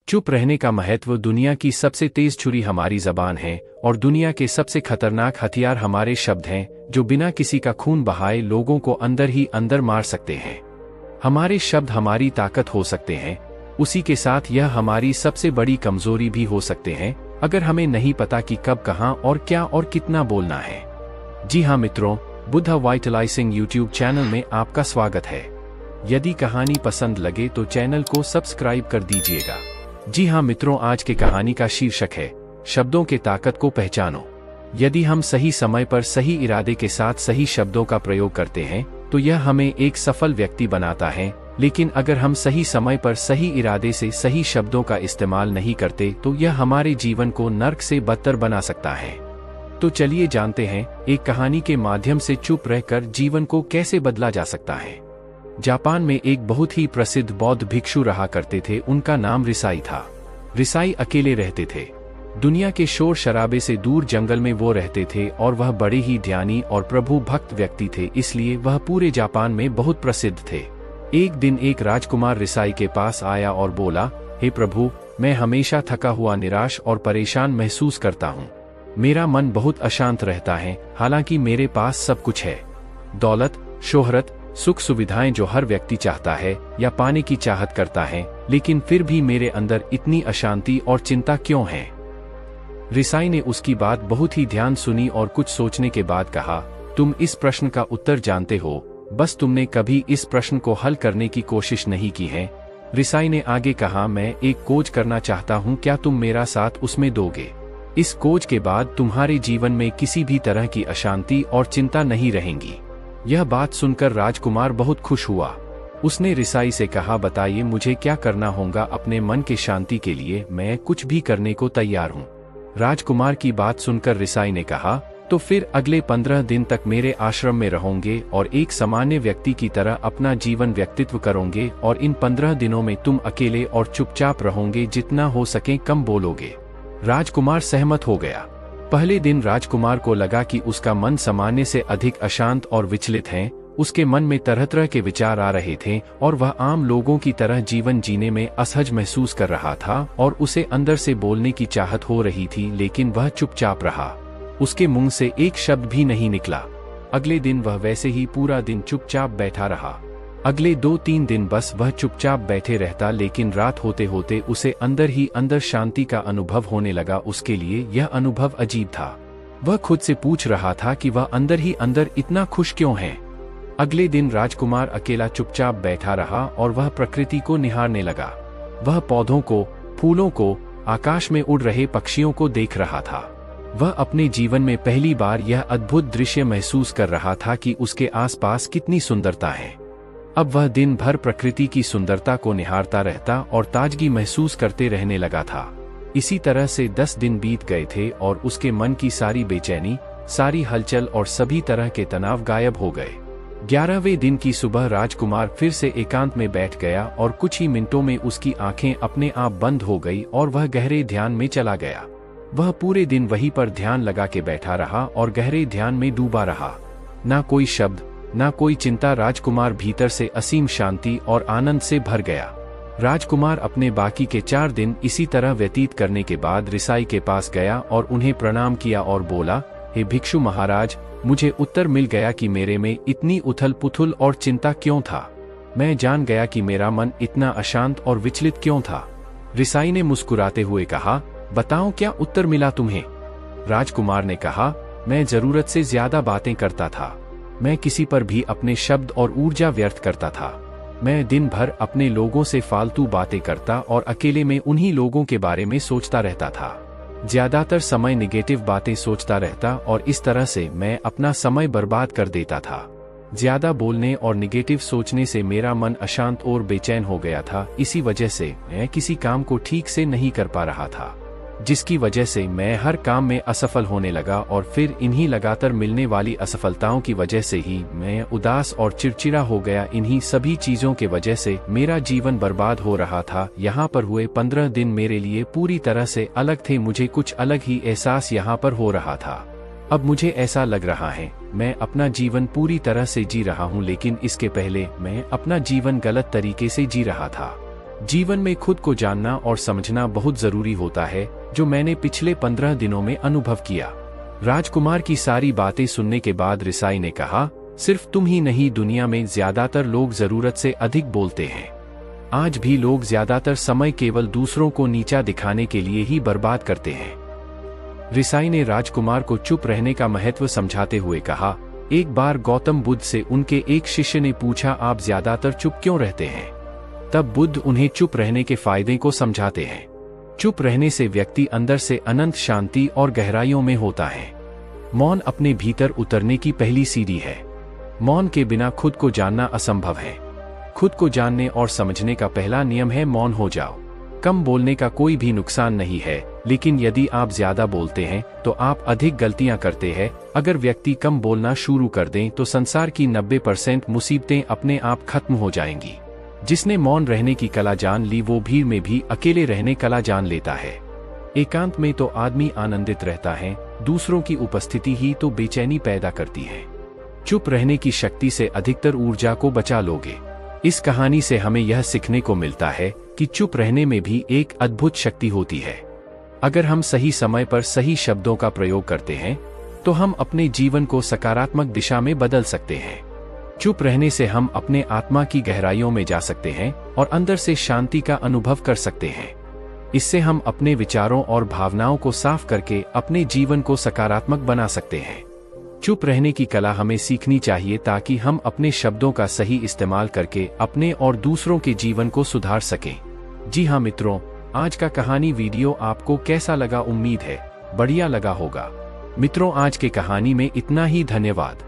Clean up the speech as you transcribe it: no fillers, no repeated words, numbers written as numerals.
चुप रहने का महत्व। दुनिया की सबसे तेज छुरी हमारी जबान है और दुनिया के सबसे खतरनाक हथियार हमारे शब्द हैं, जो बिना किसी का खून बहाए लोगों को अंदर ही अंदर मार सकते हैं। हमारे शब्द हमारी ताकत हो सकते हैं, उसी के साथ यह हमारी सबसे बड़ी कमजोरी भी हो सकते हैं, अगर हमें नहीं पता कि कब, कहां और क्या और कितना बोलना है। जी हाँ मित्रों, बुद्धा वाइटलाइजिंग यूट्यूब चैनल में आपका स्वागत है। यदि कहानी पसंद लगे तो चैनल को सब्सक्राइब कर दीजिएगा। जी हाँ मित्रों, आज के कहानी का शीर्षक है शब्दों के ताकत को पहचानो। यदि हम सही समय पर सही इरादे के साथ सही शब्दों का प्रयोग करते हैं तो यह हमें एक सफल व्यक्ति बनाता है, लेकिन अगर हम सही समय पर सही इरादे से सही शब्दों का इस्तेमाल नहीं करते तो यह हमारे जीवन को नर्क से बदतर बना सकता है। तो चलिए जानते हैं एक कहानी के माध्यम से चुप रहकर जीवन को कैसे बदला जा सकता है। जापान में एक बहुत ही प्रसिद्ध बौद्ध भिक्षु रहा करते थे। उनका नाम रिसाई था। रिसाई अकेले रहते थे। दुनिया के शोर शराबे से दूर जंगल में वो रहते थे और वह बड़े ही ध्यानी और प्रभु भक्त व्यक्ति थे, इसलिए वह पूरे जापान में बहुत प्रसिद्ध थे। एक दिन एक राजकुमार रिसाई के पास आया और बोला, हे प्रभु, मैं हमेशा थका हुआ, निराश और परेशान महसूस करता हूँ। मेरा मन बहुत अशांत रहता है, हालांकि मेरे पास सब कुछ है, दौलत, शोहरत, सुख सुविधाएं जो हर व्यक्ति चाहता है या पाने की चाहत करता है, लेकिन फिर भी मेरे अंदर इतनी अशांति और चिंता क्यों है। रिसाई ने उसकी बात बहुत ही ध्यान सुनी और कुछ सोचने के बाद कहा, तुम इस प्रश्न का उत्तर जानते हो, बस तुमने कभी इस प्रश्न को हल करने की कोशिश नहीं की है। रिसाई ने आगे कहा, मैं एक खोज करना चाहता हूँ, क्या तुम मेरा साथ उसमें दोगे? इस खोज के बाद तुम्हारे जीवन में किसी भी तरह की अशांति और चिंता नहीं रहेंगी। यह बात सुनकर राजकुमार बहुत खुश हुआ। उसने रिसाई से कहा, बताइए मुझे क्या करना होगा अपने मन के शांति के लिए, मैं कुछ भी करने को तैयार हूँ। राजकुमार की बात सुनकर रिसाई ने कहा, तो फिर अगले 15 दिन तक मेरे आश्रम में रहोगे और एक सामान्य व्यक्ति की तरह अपना जीवन व्यक्तित्व करोगे, और इन 15 दिनों में तुम अकेले और चुपचाप रहोगे, जितना हो सके कम बोलोगे। राजकुमार सहमत हो गया। पहले दिन राजकुमार को लगा कि उसका मन सामान्य से अधिक अशांत और विचलित है। उसके मन में तरह तरह के विचार आ रहे थे और वह आम लोगों की तरह जीवन जीने में असहज महसूस कर रहा था और उसे अंदर से बोलने की चाहत हो रही थी, लेकिन वह चुपचाप रहा। उसके मुंह से एक शब्द भी नहीं निकला। अगले दिन वह वैसे ही पूरा दिन चुपचाप बैठा रहा। अगले 2-3 दिन बस वह चुपचाप बैठे रहता, लेकिन रात होते होते उसे अंदर ही अंदर शांति का अनुभव होने लगा। उसके लिए यह अनुभव अजीब था। वह खुद से पूछ रहा था कि वह अंदर ही अंदर इतना खुश क्यों है। अगले दिन राजकुमार अकेला चुपचाप बैठा रहा और वह प्रकृति को निहारने लगा। वह पौधों को, फूलों को, आकाश में उड़ रहे पक्षियों को देख रहा था। वह अपने जीवन में पहली बार यह अद्भुत दृश्य महसूस कर रहा था कि उसके आसपास कितनी सुंदरता है। अब वह दिन भर प्रकृति की सुंदरता को निहारता रहता और ताजगी महसूस करते रहने लगा था। इसी तरह से 10 दिन बीत गए थे और उसके मन की सारी बेचैनी, सारी हलचल और सभी तरह के तनाव गायब हो गए। 11वें दिन की सुबह राजकुमार फिर से एकांत में बैठ गया और कुछ ही मिनटों में उसकी आंखें अपने आप बंद हो गई और वह गहरे ध्यान में चला गया। वह पूरे दिन वहीं पर ध्यान लगा के बैठा रहा और गहरे ध्यान में डूबा रहा। ना कोई शब्द, ना कोई चिंता। राजकुमार भीतर से असीम शांति और आनंद से भर गया। राजकुमार अपने बाकी के 4 दिन इसी तरह व्यतीत करने के बाद रिसाई के पास गया और उन्हें प्रणाम किया और बोला, हे भिक्षु महाराज, मुझे उत्तर मिल गया कि मेरे में इतनी उथल पुथल और चिंता क्यों था। मैं जान गया कि मेरा मन इतना अशांत और विचलित क्यों था। रिसाई ने मुस्कुराते हुए कहा, बताओ क्या उत्तर मिला तुम्हें? राजकुमार ने कहा, मैं जरूरत से ज्यादा बातें करता था। मैं किसी पर भी अपने शब्द और ऊर्जा व्यर्थ करता था। मैं दिन भर अपने लोगों से फालतू बातें करता और अकेले में उन्हीं लोगों के बारे में सोचता रहता था। ज्यादातर समय निगेटिव बातें सोचता रहता और इस तरह से मैं अपना समय बर्बाद कर देता था। ज्यादा बोलने और निगेटिव सोचने से मेरा मन अशांत और बेचैन हो गया था। इसी वजह से मैं किसी काम को ठीक से नहीं कर पा रहा था, जिसकी वजह से मैं हर काम में असफल होने लगा और फिर इन्हीं लगातार मिलने वाली असफलताओं की वजह से ही मैं उदास और चिड़चिड़ा हो गया। इन्हीं सभी चीजों के वजह से मेरा जीवन बर्बाद हो रहा था। यहाँ पर हुए 15 दिन मेरे लिए पूरी तरह से अलग थे। मुझे कुछ अलग ही एहसास यहाँ पर हो रहा था। अब मुझे ऐसा लग रहा है मैं अपना जीवन पूरी तरह से जी रहा हूँ, लेकिन इसके पहले मैं अपना जीवन गलत तरीके से जी रहा था। जीवन में खुद को जानना और समझना बहुत जरूरी होता है, जो मैंने पिछले 15 दिनों में अनुभव किया। राजकुमार की सारी बातें सुनने के बाद रिसाई ने कहा, सिर्फ तुम ही नहीं, दुनिया में ज्यादातर लोग जरूरत से अधिक बोलते हैं। आज भी लोग ज्यादातर समय केवल दूसरों को नीचा दिखाने के लिए ही बर्बाद करते हैं। रिसाई ने राजकुमार को चुप रहने का महत्व समझाते हुए कहा, एक बार गौतम बुद्ध से उनके एक शिष्य ने पूछा, आप ज्यादातर चुप क्यों रहते हैं? तब बुद्ध उन्हें चुप रहने के फायदे को समझाते हैं। चुप रहने से व्यक्ति अंदर से अनंत शांति और गहराइयों में होता है। मौन अपने भीतर उतरने की पहली सीढ़ी है। मौन के बिना खुद को जानना असंभव है। खुद को जानने और समझने का पहला नियम है मौन हो जाओ। कम बोलने का कोई भी नुकसान नहीं है, लेकिन यदि आप ज्यादा बोलते हैं तो आप अधिक गलतियां करते हैं। अगर व्यक्ति कम बोलना शुरू कर दें तो संसार की 90% मुसीबतें अपने आप खत्म हो जाएंगी। जिसने मौन रहने की कला जान ली, वो भीड़ में भी अकेले रहने कला जान लेता है। एकांत में तो आदमी आनंदित रहता है, दूसरों की उपस्थिति ही तो बेचैनी पैदा करती है। चुप रहने की शक्ति से अधिकतर ऊर्जा को बचा लोगे। इस कहानी से हमें यह सीखने को मिलता है कि चुप रहने में भी एक अद्भुत शक्ति होती है। अगर हम सही समय पर सही शब्दों का प्रयोग करते हैं तो हम अपने जीवन को सकारात्मक दिशा में बदल सकते हैं। चुप रहने से हम अपने आत्मा की गहराइयों में जा सकते हैं और अंदर से शांति का अनुभव कर सकते हैं। इससे हम अपने विचारों और भावनाओं को साफ करके अपने जीवन को सकारात्मक बना सकते हैं। चुप रहने की कला हमें सीखनी चाहिए ताकि हम अपने शब्दों का सही इस्तेमाल करके अपने और दूसरों के जीवन को सुधार सकें। जी हाँ मित्रों, आज का कहानी वीडियो आपको कैसा लगा? उम्मीद है बढ़िया लगा होगा। मित्रों, आज के कहानी में इतना ही। धन्यवाद।